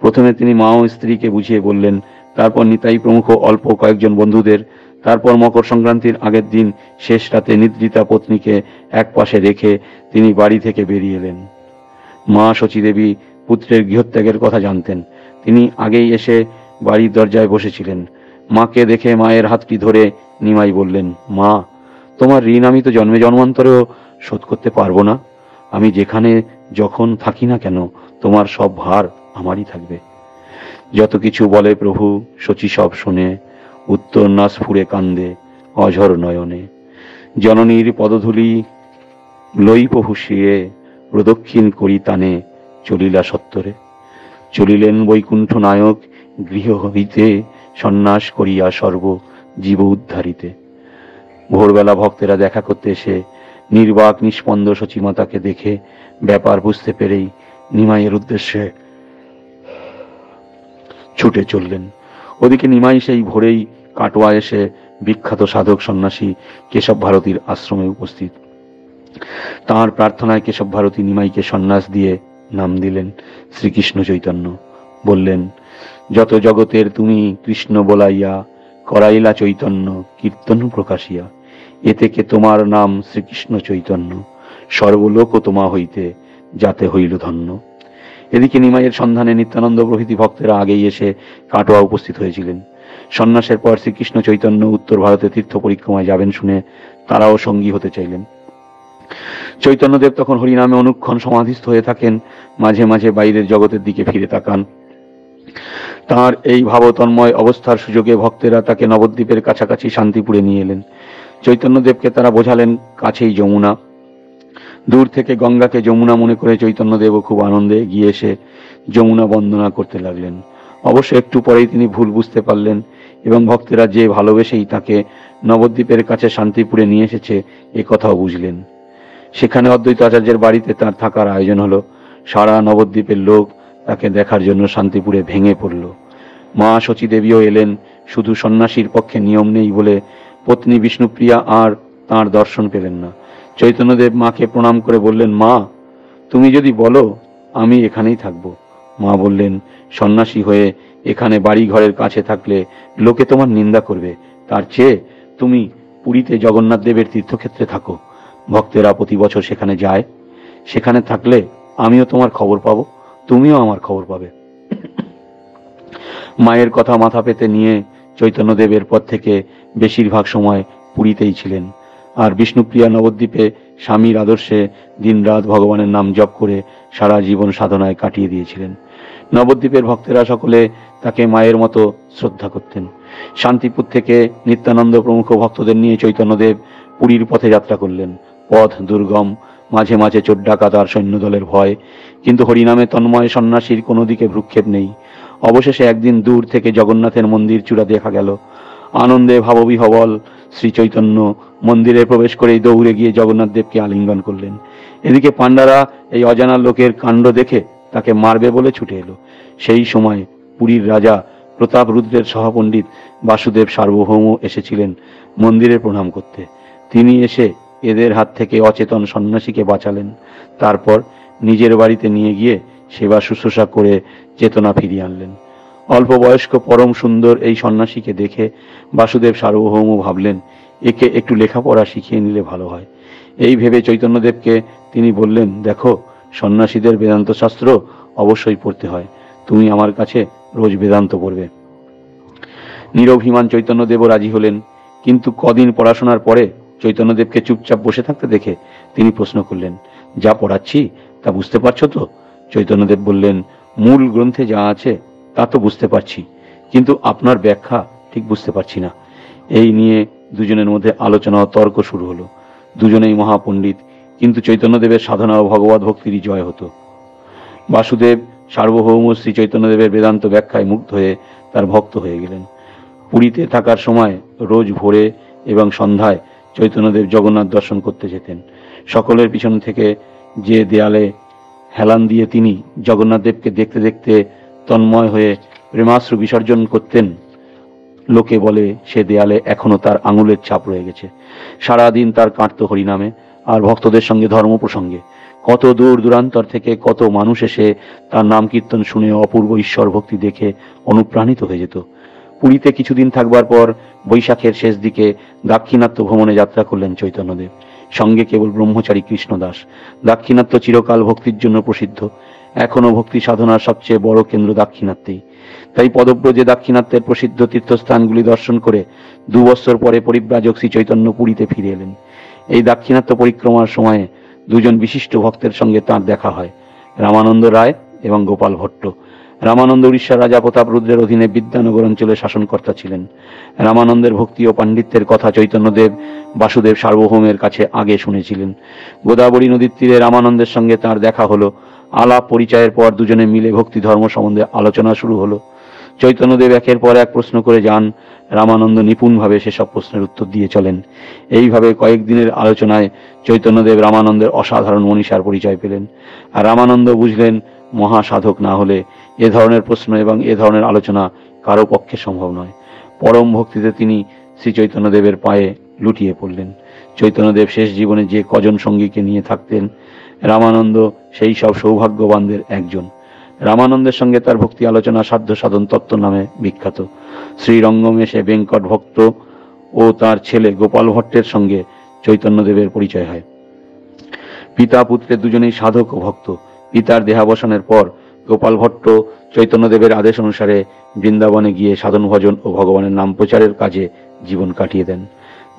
প্রথমে তিনি মা ও স্ত্রীকে বুঝিয়ে বললেন, তারপর নিতাই প্রমুখ অল্প কয়েকজন বন্ধুদের, তারপর মকর সংক্রান্তির আগের দিন শেষ রাতে নিদ্রিতা পত্নীকে এক পাশে রেখে তিনি বাড়ি থেকে বেরিয়ে এলেন। মা শচীদেবী পুত্রের গৃহত্যাগের কথা জানতেন। তিনি আগেই এসে বাড়ির দরজায় বসেছিলেন। মাকে দেখে মায়ের হাতটি ধরে নিমাই বললেন, মা, তোমার ঋণ আমি তো জন্মে জন্মান্তরেও শোধ করতে পারবো না। আমি যেখানে যখন থাকি না কেন তোমার সব ভার আমারই থাকবে। যত কিছু বলে প্রভু শচী সব শুনে, উত্তর না স্ফুরে কান্দে অঝর নয়নে। জননীর পদধূলি লই প্রভু শিরে, প্রদক্ষিণ করি তানে চলিলা সত্তরে। চলিলেন বৈকুণ্ঠ নায়ক গৃহ হইতে, সন্ন্যাস করিয়া সর্ব জীব উদ্ধারিতে। ভোরবেলা ভক্তেরা দেখা করতে এসে নির্বাক নিস্পন্দ শচীমাতাকে দেখে ব্যাপার বুঝতে পেরেই নিমাইয়ের উদ্দেশ্যে ছুটে চললেন। ওদিকে নিমাই সেই ভোরেই কাটোয়া এসে বিখ্যাত সাধক সন্ন্যাসী কেশব ভারতীর আশ্রমে উপস্থিত। তাঁর প্রার্থনায় কেশব ভারতী নিমাইকে সন্ন্যাস দিয়ে নাম দিলেন শ্রীকৃষ্ণ চৈতন্য। বললেন, যত জগতের তুমি কৃষ্ণ বলাইয়া, করাইলা চৈতন্য কীর্তন প্রকাশিয়া। এ থেকে তোমার নাম শ্রীকৃষ্ণ চৈতন্য, সর্বলোক তোমা হইতে যাতে হইল ধন্য। এদিকে নিমাইয়ের সন্ধানে নিত্যানন্দ প্রভৃতি ভক্তেরা আগেই এসে কাটোয়া উপস্থিত হয়েছিলেন। সন্ন্যাসের পর শ্রীকৃষ্ণ চৈতন্য উত্তর ভারতে তীর্থ পরিক্রমায় যাবেন শুনে তারাও সঙ্গী হতে চাইলেন। চৈতন্যদেব তখন হরিনামে অনুক্ষণ সমাধিস্থ হয়ে থাকেন, মাঝে মাঝে বাইরের জগতের দিকে ফিরে তাকান। তাঁর এই ভাবতন্ময় অবস্থার সুযোগে ভক্তেরা তাকে নবদ্বীপের কাছাকাছি শান্তিপুরে নিয়ে এলেন। চৈতন্যদেবকে তারা বোঝালেন কাছেই যমুনা। দূর থেকে গঙ্গাকে যমুনা মনে করে চৈতন্যদেবও খুব আনন্দে এগিয়ে এসে যমুনা বন্দনা করতে লাগলেন। অবশ্য একটু পরেই তিনি ভুল বুঝতে পারলেন এবং ভক্তেরা যে ভালোবেসেই তাকে নবদ্বীপের কাছে শান্তিপুরে নিয়ে এসেছে এ কথাও বুঝলেন। সেখানে অদ্বৈত আচার্যের বাড়িতে তার থাকার আয়োজন হলো। সারা নবদ্বীপের লোক তাকে দেখার জন্য শান্তিপুরে ভেঙে পড়ল। মা শচীদেবীও এলেন। শুধু সন্ন্যাসীর পক্ষে নিয়ম নেই বলে পত্নী বিষ্ণুপ্রিয়া আর তাঁর দর্শন পেলেন না। চৈতন্যদেব মাকে প্রণাম করে বললেন, মা, তুমি যদি বলো আমি এখানেই থাকবো। মা বললেন, সন্ন্যাসী হয়ে এখানে বাড়ি ঘরের কাছে থাকলে লোকে তোমার নিন্দা করবে, তার চেয়ে তুমি পুরীতে জগন্নাথ দেবের তীর্থক্ষেত্রে থাকো। ভক্তেরা প্রতি বছর সেখানে যায়। সেখানে থাকলে আমিও তোমার খবর পাবো, তুমিও আমার খবর পাবে। মায়ের কথা মাথা পেতে নিয়ে চৈতন্যদেব এরপর থেকে বেশিরভাগ সময় পুরীতেই ছিলেন। আর বিষ্ণুপ্রিয়া নবদ্বীপে স্বামীর আদর্শে দিনরাত ভগবানের নাম জপ করে সারা জীবন সাধনায় কাটিয়ে দিয়েছিলেন। নবদ্বীপের ভক্তেরা সকলে তাকে মায়ের মতো শ্রদ্ধা করতেন। শান্তিপুর থেকে নিত্যানন্দ প্রমুখ ভক্তদের নিয়ে চৈতন্যদেব পুরীর পথে যাত্রা করলেন। পথ দুর্গম, মাঝে মাঝে চোর ডাকাত আর সৈন্যদলের ভয়, কিন্তু হরিনামে তন্ময় সন্ন্যাসীর কোনো দিকে ভ্রুক্ষেপ নেই। অবশেষে একদিন দূর থেকে জগন্নাথের মন্দির চূড়া দেখা গেল। আনন্দে ভাববিহ্বল শ্রী চৈতন্য মন্দিরে প্রবেশ করেই দৌড়ে গিয়ে জগন্নাথ দেবকে আলিঙ্গন করলেন। এদিকে পাণ্ডারা এই অজানা লোকের কাণ্ড দেখে তাকে মারবে বলে ছুটে এলো। সেই সময় পুরীর রাজা প্রতাপ রুদ্রের সহপণ্ডিত বাসুদেব সার্বভৌম এসেছিলেন মন্দিরে প্রণাম করতে। তিনি এসে এদের হাত থেকে অচেতন সন্ন্যাসীকে বাঁচালেন। তারপর নিজের বাড়িতে নিয়ে গিয়ে সেবা শুশ্রূষা করে চেতনা ফিরিয়ে আনলেন। অল্প বয়স্ক পরম সুন্দর এই সন্ন্যাসীকে দেখে বাসুদেব সার্বভৌম ভাবলেন, একে একটু লেখাপড়া শিখিয়ে নিলে ভালো হয়। এই ভেবে চৈতন্যদেবকে তিনি বললেন, দেখো, সন্ন্যাসীদের বেদান্ত শাস্ত্র অবশ্যই পড়তে হয়, তুমি আমার কাছে রোজ বেদান্ত পড়বে। নিরভিমান চৈতন্যদেবও রাজি হলেন। কিন্তু কদিন পড়াশোনার পরে চৈতন্যদেবকে চুপচাপ বসে থাকতে দেখে তিনি প্রশ্ন করলেন, যা পড়াচ্ছি তা বুঝতে পারছো তো? চৈতন্যদেব বললেন, মূল গ্রন্থে যা আছে তা তো বুঝতে পারছি, কিন্তু আপনার ব্যাখ্যা ঠিক বুঝতে পারছি না। এই নিয়ে দুজনের মধ্যে আলোচনা ও তর্ক শুরু হলো। দুজনেই মহাপণ্ডিত, কিন্তু চৈতন্যদেবের সাধনা ও ভগবত ভক্তিরই জয় হতো। বাসুদেব সার্বভৌম শ্রী চৈতন্যদেবের বেদান্ত ব্যাখ্যায় মুগ্ধ হয়ে তার ভক্ত হয়ে গেলেন। পুরীতে থাকার সময় রোজ ভোরে এবং সন্ধ্যায় চৈতন্যদেব জগন্নাথ দর্শন করতে যেতেন। সকলের পিছন থেকে যে দেয়ালে হেলান দিয়ে তিনি জগন্নাথ দেবকে দেখতে দেখতে তন্ময় হয়ে প্রেমাশ্রু বিসর্জন করতেন, লোকে বলে সে দেয়ালে এখনো তার আঙুলের ছাপ রয়ে গেছে। সারাদিন তার কাটত হরিনামে আর ভক্তদের সঙ্গে ধর্ম প্রসঙ্গে। কত দূর দূরান্তর থেকে কত মানুষ এসে তার নাম কীর্তন শুনে অপূর্ব ঈশ্বর ভক্তি দেখে অনুপ্রাণিত হয়ে যেত। পুরীতে কিছুদিন থাকবার পর বৈশাখের শেষ দিকে দাক্ষিণাত্য ভ্রমণে যাত্রা করলেন চৈতন্যদেব। সঙ্গে কেবল ব্রহ্মচারী কৃষ্ণদাস। দাক্ষিণাত্য চিরকাল ভক্তির জন্য প্রসিদ্ধ। এখনো ভক্তি সাধনার সবচেয়ে বড় কেন্দ্র দাক্ষিণাত্যেই। তাই পদব্রজে দাক্ষিণাত্যের প্রসিদ্ধ তীর্থস্থানগুলি দর্শন করে 2 বছর পরে পরিব্রাজক শ্রী চৈতন্য পুরীতে ফিরে এলেন। এই দাক্ষিণাত্য পরিক্রমার সময়ে দুজন বিশিষ্ট ভক্তের সঙ্গে তাঁর দেখা হয়, রামানন্দ রায় এবং গোপাল ভট্ট। রামানন্দ উড়িষ্যার রাজা প্রতাপ রুদ্রের অধীনে বিদ্যানগর অঞ্চলে শাসনকর্তা ছিলেন। রামানন্দের ভক্তি ও পাণ্ডিত্যের কথা চৈতন্যদেব বাসুদেব সার্বভৌমের কাছে আগে শুনেছিলেন। গোদাবরী নদীর তীরে রামানন্দের সঙ্গে তাঁর দেখা হলো। আলাপ পরিচয়ের পর দুজনে মিলে ভক্তি ধর্ম সম্বন্ধে আলোচনা শুরু হলো। চৈতন্যদেব একের পর এক প্রশ্ন করে যান। রামানন্দ নিপুণভাবে সেসব প্রশ্নের উত্তর দিয়ে চলেন। এইভাবে কয়েকদিনের আলোচনায় চৈতন্যদেব রামানন্দের অসাধারণ মনীষার পরিচয় পেলেন। আর রামানন্দ বুঝলেন, মহাসাধক না হলে এ ধরনের প্রশ্ন এবং এ ধরনের আলোচনা কারো পক্ষে সম্ভব নয়। পরম ভক্তিতে তিনি শ্রী চৈতন্যদেবের পায়ে লুটিয়ে পড়লেন। চৈতন্যদেব শেষ জীবনে যে কজন সঙ্গীকে নিয়ে থাকতেন, রামানন্দ সেই সব সৌভাগ্যবানদের একজন। রামানন্দের সঙ্গে তার ভক্তি আলোচনা সাধ্য সাধন তত্ত্ব নামে বিখ্যাত। শ্রীরঙ্গমেশে বেঙ্কট ভক্ত ও তার ছেলে গোপাল ভট্টের সঙ্গে চৈতন্যদেবের পরিচয় হয়। পিতা পুত্রের দুজনেই সাধক ও ভক্ত। পিতার দেহাবসানের পর গোপাল ভট্ট চৈতন্যদেবের আদেশ অনুসারে বৃন্দাবনে গিয়ে সাধন ভজন ও ভগবানের নাম প্রচারের কাজে জীবন কাটিয়ে দেন।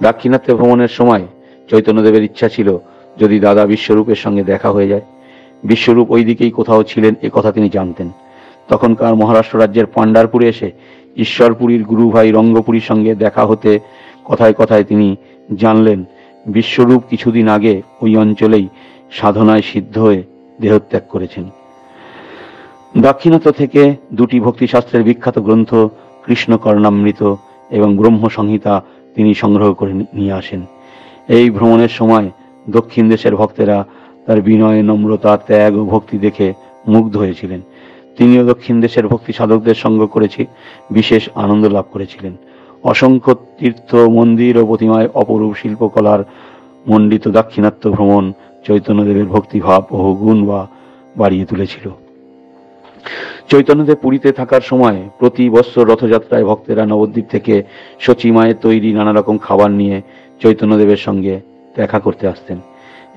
দাক্ষিণাত্যে ভ্রমণের সময় চৈতন্যদেবের ইচ্ছা ছিল যদি দাদা বিশ্বরূপের সঙ্গে দেখা হয়ে যায়। বিশ্বরূপ ওই দিকেই কোথাও ছিলেন এ কথা তিনি জানতেন। তখনকার মহারাষ্ট্র রাজ্যের পাণ্ডারপুরে এসে ঈশ্বরপুরীর গুরু ভাই রঙ্গপুরীর সঙ্গে দেখা হতে কথায় কথায় তিনি জানলেন বিশ্বরূপ কিছুদিন আগে ওই অঞ্চলেই সাধনায় সিদ্ধ হয়ে দেহত্যাগ করেছেন। দাক্ষিণাত্য থেকে 2টি ভক্তিশাস্ত্রের বিখ্যাত গ্রন্থ কৃষ্ণ কর্ণামৃত এবং ব্রহ্ম সংহিতা তিনি সংগ্রহ করে নিয়ে আসেন। এই ভ্রমণের সময় দক্ষিণ দেশের ভক্তেরা তার বিনয়, নম্রতা, ত্যাগ ও ভক্তি দেখে মুগ্ধ হয়েছিলেন। তিনিও দক্ষিণ দেশের ভক্তি সাধকদের সঙ্গ করেছি বিশেষ আনন্দ লাভ করেছিলেন। অসংখ্য তীর্থ, মন্দির ও প্রতিমায় অপরূপ শিল্পকলার মণ্ডিত দাক্ষিণাত্য ভ্রমণ চৈতন্যদেবের ভক্তিভাব ও গুণ বাড়িয়ে তুলেছিল। চৈতন্যদেব পুরীতে থাকার সময় প্রতি বছর রথযাত্রায় ভক্তেরা নবদ্বীপ থেকে শচী মায়ের তৈরি নানা রকম খাবার নিয়ে চৈতন্যদেবের সঙ্গে দেখা করতে আসতেন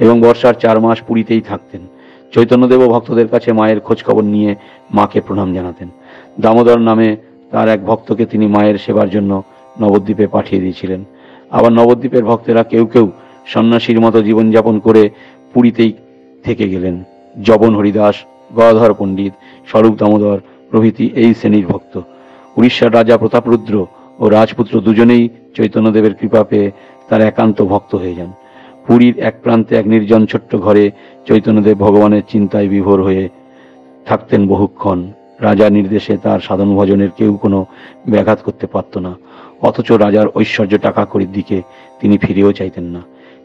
এবং বর্ষার 4 মাস পুরীতেই থাকতেন। চৈতন্যদেবও ভক্তদের কাছে মায়ের খোঁজ খবর নিয়ে মাকে প্রণাম জানাতেন। দামোদর নামে তার এক ভক্তকে তিনি মায়ের সেবার জন্য নবদ্বীপে পাঠিয়ে দিয়েছিলেন। আবার নবদ্বীপের ভক্তেরা কেউ কেউ সন্ন্যাসীর মতো জীবনযাপন করে পুরীতেই থেকে গেলেন। জবন হরিদাস, গদাধর পণ্ডিত, স্বরূপ দামোদর প্রভৃতি এই শ্রেণীর ভক্ত। উড়িষ্যার রাজা প্রতাপরুদ্র ও রাজপুত্র দুজনেই চৈতন্যদেবের কৃপা পেয়ে তার একান্ত ভক্ত হয়ে যান। পুরীর এক প্রান্তে এক নির্জন ছোট্ট ঘরে চৈতন্যদেব ভগবানের চিন্তায় বিভোর হয়ে থাকতেন বহুক্ষণ। রাজার নির্দেশে তার সাধন ভজনের কেউ কোনো ব্যাঘাত করতে পারত না, অথচ রাজার ঐশ্বর্য টাকা কড়ির দিকে তিনি ফিরেও চাইতেন না।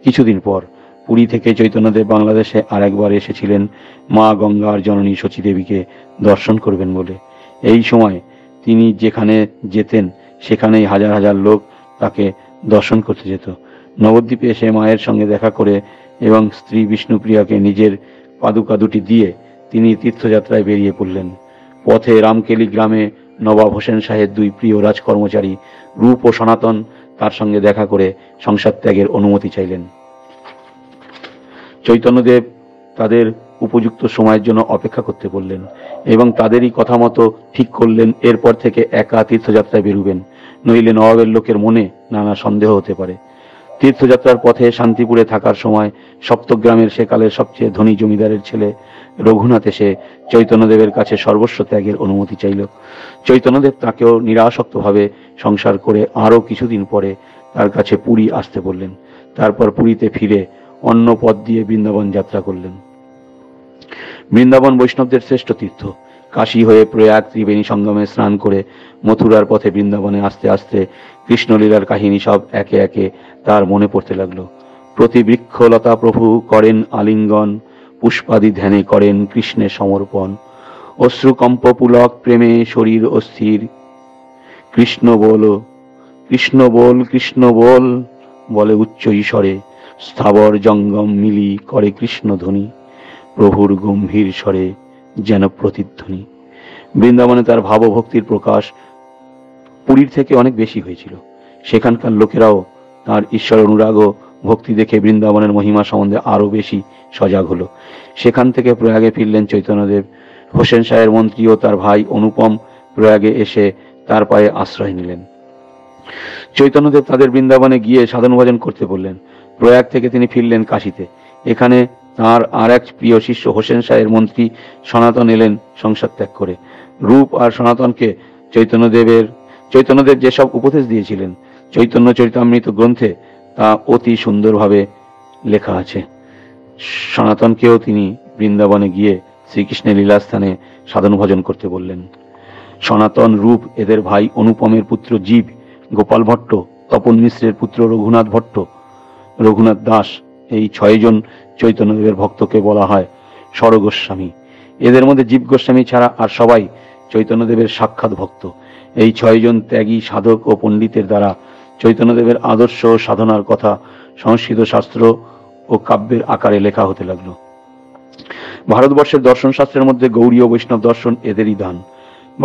কিছুদিন পর পুরী থেকে চৈতন্যদেব বাংলাদেশে আরেকবার এসেছিলেন মা গঙ্গার জননী শচীদেবীকে দর্শন করবেন বলে। এই সময় তিনি যেখানে যেতেন সেখানেই হাজার হাজার লোক তাকে দর্শন করতে যেত। নবদ্বীপে এসে মায়ের সঙ্গে দেখা করে এবং স্ত্রী বিষ্ণুপ্রিয়াকে নিজের পাদুকা দুটি দিয়ে তিনি তীর্থযাত্রায় বেরিয়ে পড়লেন। পথে রামকেলি গ্রামে নবাব হোসেন শাহের 2 প্রিয় রাজকর্মচারী রূপ ও সনাতন তার সঙ্গে দেখা করে সংসার ত্যাগের অনুমতি চাইলেন। চৈতন্যদেব তাদের উপযুক্ত সময়ের জন্য অপেক্ষা করতে বললেন এবং তাদেরই কথা মতো ঠিক করলেন এরপর থেকে একা তীর্থযাত্রায় বেরুবেন, নইলে নবাবের লোকের মনে নানা সন্দেহ হতে পারে। তীর্থযাত্রার পথে শান্তিপুরে থাকার সময় সপ্তগ্রামের সেকালের সবচেয়ে ধনী জমিদারের ছেলে রঘুনাথ এসে চৈতন্যদেবের কাছে সর্বস্ব ত্যাগের অনুমতি চাইল। চৈতন্যদেব তাকেও নিরাসক্তভাবে সংসার করে আরো কিছুদিন পরে তার কাছে পুরী আসতে বললেন। তারপর পুরীতে ফিরে অন্য পথ দিয়ে বৃন্দাবন যাত্রা করলেন। বৃন্দাবন বৈষ্ণবদের শ্রেষ্ঠ তীর্থ। কাশী হয়ে প্রয়াগ ত্রিবেণী সঙ্গমে স্নান করে মথুরার পথে বৃন্দাবনে আস্তে আস্তে কৃষ্ণলীলার কাহিনী সব একে একে তার মনে পড়তে লাগলো। প্রতি বৃক্ষলতা প্রভু করেন আলিঙ্গন, পুষ্পাদি ধ্যানে করেন কৃষ্ণের সমর্পণ। অশ্রুকম্প পুলক প্রেমে শরীর অস্থির। কৃষ্ণ বল, কৃষ্ণ বল, কৃষ্ণ বল বলে উচ্চ ঈশ্বরে। স্থাবর জঙ্গম মিলি করে কৃষ্ণ ধ্বনি। প্রভুর গম্ভীর স্বরে যেন প্রতিধ্বনি। বৃন্দাবনে তার ভাবভক্তির প্রকাশ পুরীর থেকে অনেক বেশি হয়েছিল। সেখানকার লোকেরাও তার ঈশ্বর অনুরাগ ও ভক্তি দেখে বৃন্দাবনের মহিমা সম্বন্ধে আরো বেশি সজাগ হলো। সেখান থেকে প্রয়াগে ফিরলেন চৈতন্যদেব। হোসেন শাহের মন্ত্রী ও তার ভাই অনুপম প্রয়াগে এসে তার পায়ে আশ্রয় নিলেন। চৈতন্যদেব তাদের বৃন্দাবনে গিয়ে সাধন ভজন করতে বললেন। প্রয়াগ থেকে তিনি ফিরলেন কাশীতে। এখানে তার আর এক প্রিয় শিষ্য হোসেন শাহের মন্ত্রী সনাতন এলেন সংসার ত্যাগ করে। রূপ আর সনাতনকে চৈতন্যদেব যেসব উপদেশ দিয়েছিলেন চৈতন্য চরিতামৃত গ্রন্থে তা অতি সুন্দরভাবে লেখা আছে। সনাতনকেও তিনি বৃন্দাবনে গিয়ে শ্রীকৃষ্ণের লীলাস্থানে সাধন ভজন করতে বললেন। সনাতন, রূপ এদের ভাই অনুপমের পুত্র জীব, গোপাল ভট্ট, তপন মিশ্রের পুত্র রঘুনাথ ভট্ট, রঘুনাথ দাস, এই 6 জন চৈতন্যদেবের ভক্তকে বলা হয় স্বরগোস্বামী। এদের মধ্যে জীব গোস্বামী ছাড়া আর সবাই চৈতন্যদেবের সাক্ষাৎ ভক্ত। এই 6 জন ত্যাগী সাধক ও পণ্ডিতের দ্বারা চৈতন্যদেবের আদর্শ সাধনার কথা সংস্কৃত শাস্ত্র ও কাব্যের আকারে লেখা হতে লাগলো। ভারতবর্ষের দর্শন শাস্ত্রের মধ্যে গৌড়ীয় বৈষ্ণব দর্শন এদেরই দান।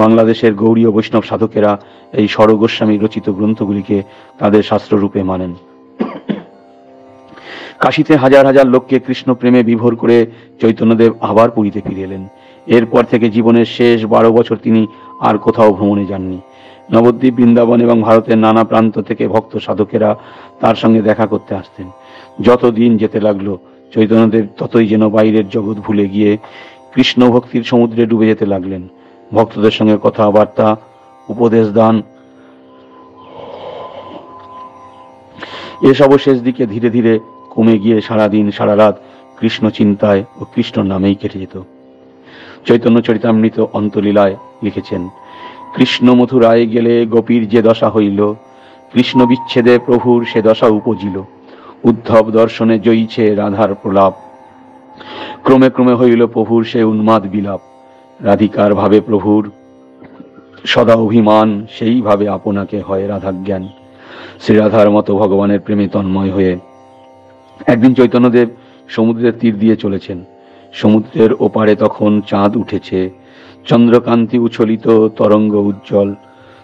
বাংলাদেশের গৌড়ীয় বৈষ্ণব সাধকেরা এই স্বরগোস্বামী রচিত গ্রন্থগুলিকে তাদের শাস্ত্ররূপে মানেন। কাশীতে হাজার হাজার লোককে কৃষ্ণ প্রেমে বিভোর করে চৈতন্যদেব আবার পুরীতে ফিরে এলেন। এরপর থেকে জীবনের শেষ 12 বছর তিনি আর কোথাও ভ্রমণে যাননি। নবদ্বীপ, বৃন্দাবন এবং ভারতের নানা প্রান্ত থেকে ভক্ত সাধকেরা তার সঙ্গে দেখা করতে আসতেন। যত দিন যেতে লাগলো চৈতন্যদেব ততই যেন বাইরের জগৎ ভুলে গিয়ে কৃষ্ণ ভক্তির সমুদ্রে ডুবে যেতে লাগলেন। ভক্তদের সঙ্গে কথাবার্তা, উপদেশ দান এসবও শেষ দিকে ধীরে ধীরে কমে গিয়ে সারাদিন সারা রাত কৃষ্ণ চিন্তায় ও কৃষ্ণ নামেই কেটে যেত। চৈতন্য চরিতামৃত অন্তলীলায় লিখেছেন, কৃষ্ণ মথুরায় গেলে গোপীর যে দশা হইল, কৃষ্ণ বিচ্ছেদে প্রভুর সে দশা উপজিল। উদ্ধব দর্শনে জয়ীছে রাধার প্রলাপ, ক্রমে ক্রমে হইল প্রভুর সে উন্মাদ বিলাপ। রাধিকার ভাবে প্রভুর সদা অভিমান, সেইভাবে আপনাকে হয় রাধা জ্ঞান। শ্রীরাধার মতো ভগবানের প্রেমে তন্ময় হয়ে একদিন চৈতন্যদেব সমুদ্রের তীর দিয়ে চলেছেন। সমুদ্রের ওপারে তখন চাঁদ উঠেছে, চন্দ্রকান্তি উচ্ছলিত তরঙ্গ উজ্জ্বল,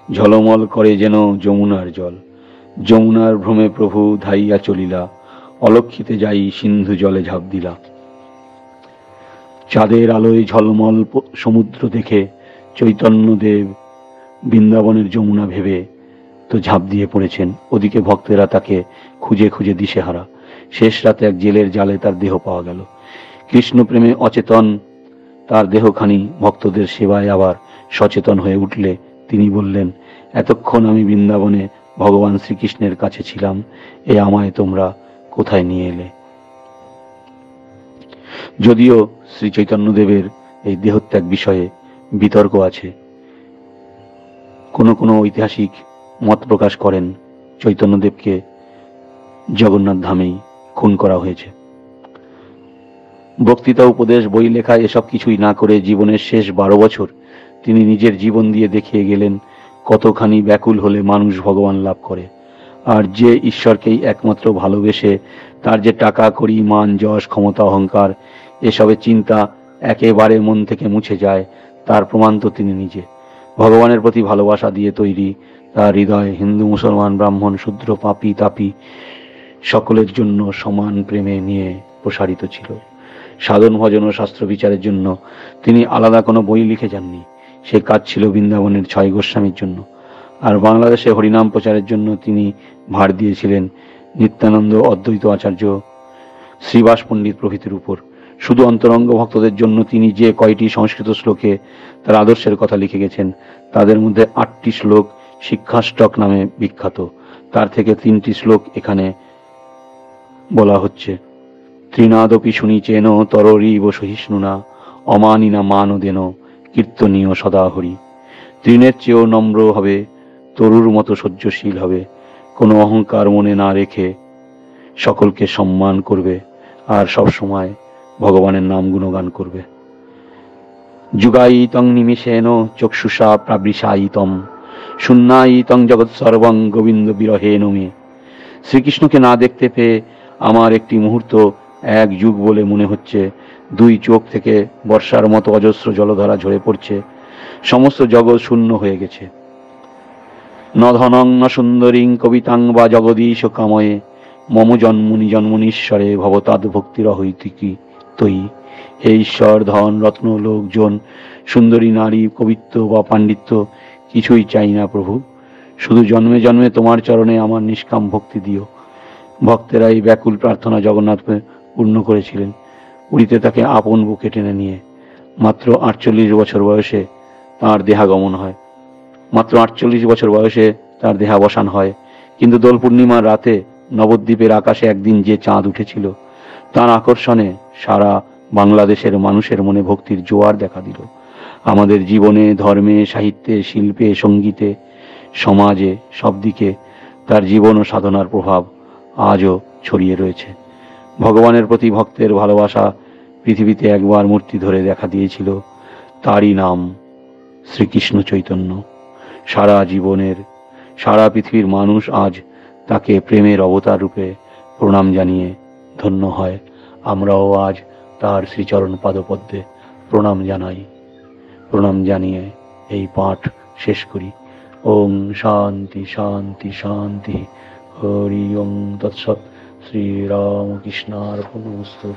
ঝলমল করে যেন যমুনার জল। যমুনার ভ্রমে প্রভু ধাইয়া চলিলা, অলক্ষিতে যাই সিন্ধু জলে ঝাঁপ দিলা। চাঁদের আলোয় ঝলমল সমুদ্র দেখে চৈতন্যদেব বৃন্দাবনের যমুনা ভেবে তো ঝাঁপ দিয়ে পড়েছেন। ওদিকে ভক্তেরা তাকে খুঁজে খুঁজে দিশেহারা। শেষ রাতে এক জেলের জালে তার দেহ পাওয়া গেল। কৃষ্ণ প্রেমে অচেতন তার দেহখানি ভক্তদের সেবায় আবার সচেতন হয়ে উঠলে তিনি বললেন, এতক্ষণ আমি বৃন্দাবনে ভগবান শ্রীকৃষ্ণের কাছে ছিলাম, এ আমায় তোমরা কোথায় নিয়ে এলে? যদিও শ্রী চৈতন্যদেবের এই দেহত্যাগ বিষয়ে বিতর্ক আছে। কোনো কোনো ঐতিহাসিক মত প্রকাশ করেন চৈতন্যদেবকে জগন্নাথ ধামেই খুন করা হয়েছে। বক্তৃতা, উপদেশ, বই লেখা এসব কিছুই না করে জীবনের শেষ 12 বছর তিনি নিজের জীবন দিয়ে দেখিয়ে গেলেন কতখানি ব্যাকুল হলে মানুষ ভগবান লাভ করে। আর যে ঈশ্বরকেই একমাত্র ভালোবেসে তার যে টাকা কড়ি, মান, যশ, ক্ষমতা, অহংকার এসবের চিন্তা একেবারে মন থেকে মুছে যায়, তার প্রমাণ তো তিনি নিজে। ভগবানের প্রতি ভালোবাসা দিয়ে তৈরি তার হৃদয় হিন্দু, মুসলমান, ব্রাহ্মণ, শূদ্র, পাপী, তাপী সকলের জন্য সমান প্রেমে নিয়ে প্রসারিত ছিল। সাধন, ভজন ও শাস্ত্র বিচারের জন্য তিনি আলাদা কোনো বই লিখে যাননি। সে কাজ ছিল বৃন্দাবনের 6 গোস্বামীর জন্য। আর বাংলাদেশে হরিনাম প্রচারের জন্য তিনি ভার দিয়েছিলেন নিত্যানন্দ, অদ্বৈত আচার্য, শ্রীবাস পণ্ডিত প্রভৃতির উপর। শুধু অন্তরঙ্গ ভক্তদের জন্য তিনি যে কয়টি সংস্কৃত শ্লোকে তার আদর্শের কথা লিখে গেছেন, তাদের মধ্যে 8টি শ্লোক শিক্ষাষ্টক নামে বিখ্যাত। তার থেকে 3টি শ্লোক এখানে বলা হচ্ছে। ত্রিনাদপি শুনিচেন তররিব সহিষ্ণুনা, অমানিনা মানদেন কীর্তনীয় সদাহরি। তৃণের চেয়েও নম্র হবে, তরুর মতো সহ্যশীল হবে, কোনো অহংকার মনে না রেখে সকলকে সম্মান করবে আর সব সময় ভগবানের নাম গুণগান করবে। যুগায়িতং নিমিষেন চক্ষুষা প্রাবৃষায়িতম, শূন্যায়িতং জগৎ সর্বং গোবিন্দ বিরহে নমে। শ্রীকৃষ্ণকে না দেখতে পেয়ে আমার একটি মুহূর্ত 1 যুগ বলে মনে হচ্ছে। 2 চোখ থেকে বর্ষার মতো অজস্র জলধারা ঝরে পড়ছে। সমস্ত জগৎ শূন্য হয়ে গেছে। ন ধনং ন সুন্দরীং কবিতাং বা জগদীশ কাময়ে, মম জন্মনি জন্মনীশ্বরে ভবতাদ ভক্তির হৈতিকি তৈ। হে ঈশ্বর, ধন, রত্ন, লোকজন, সুন্দরী নারী, কবিত্ব বা পাণ্ডিত্য কিছুই চাই না প্রভু, শুধু জন্মে জন্মে তোমার চরণে আমার নিষ্কাম ভক্তি দিও। ভক্তেরা এই ব্যাকুল প্রার্থনা জগন্নাথকে পূর্ণ করেছিলেন। পুরীতে তাকে আপন বুকে টেনে নিয়ে। মাত্র 48 বছর বয়সে তাঁর দেহাগমন হয়। মাত্র 48 বছর বয়সে তার দেহাবসান হয়। কিন্তু দোল পূর্ণিমার রাতে নবদ্বীপের আকাশে একদিন যে চাঁদ উঠেছিল, তার আকর্ষণে সারা বাংলাদেশের মানুষের মনে ভক্তির জোয়ার দেখা দিল। আমাদের জীবনে, ধর্মে, সাহিত্যে, শিল্পে, সঙ্গীতে, সমাজে সব দিকে তার জীবন ও সাধনার প্রভাব আজও ছড়িয়ে রয়েছে। ভগবানের প্রতি ভক্তের ভালোবাসা পৃথিবীতে একবার মূর্তি ধরে দেখা দিয়েছিল। তারই নাম শ্রীকৃষ্ণ চৈতন্য। সারা জীবনের, সারা পৃথিবীর মানুষ আজ তাকে প্রেমের অবতার রূপে প্রণাম জানিয়ে ধন্য হয়। আমরাও আজ তার শ্রীচরণ পাদপদ্মে প্রণাম জানাই। প্রণাম জানিয়ে এই পাঠ শেষ করি। ওম শান্তি শান্তি শান্তি। হরি ওম তৎসৎ। শ্রীরামকৃষ্ণার্পণমস্তু।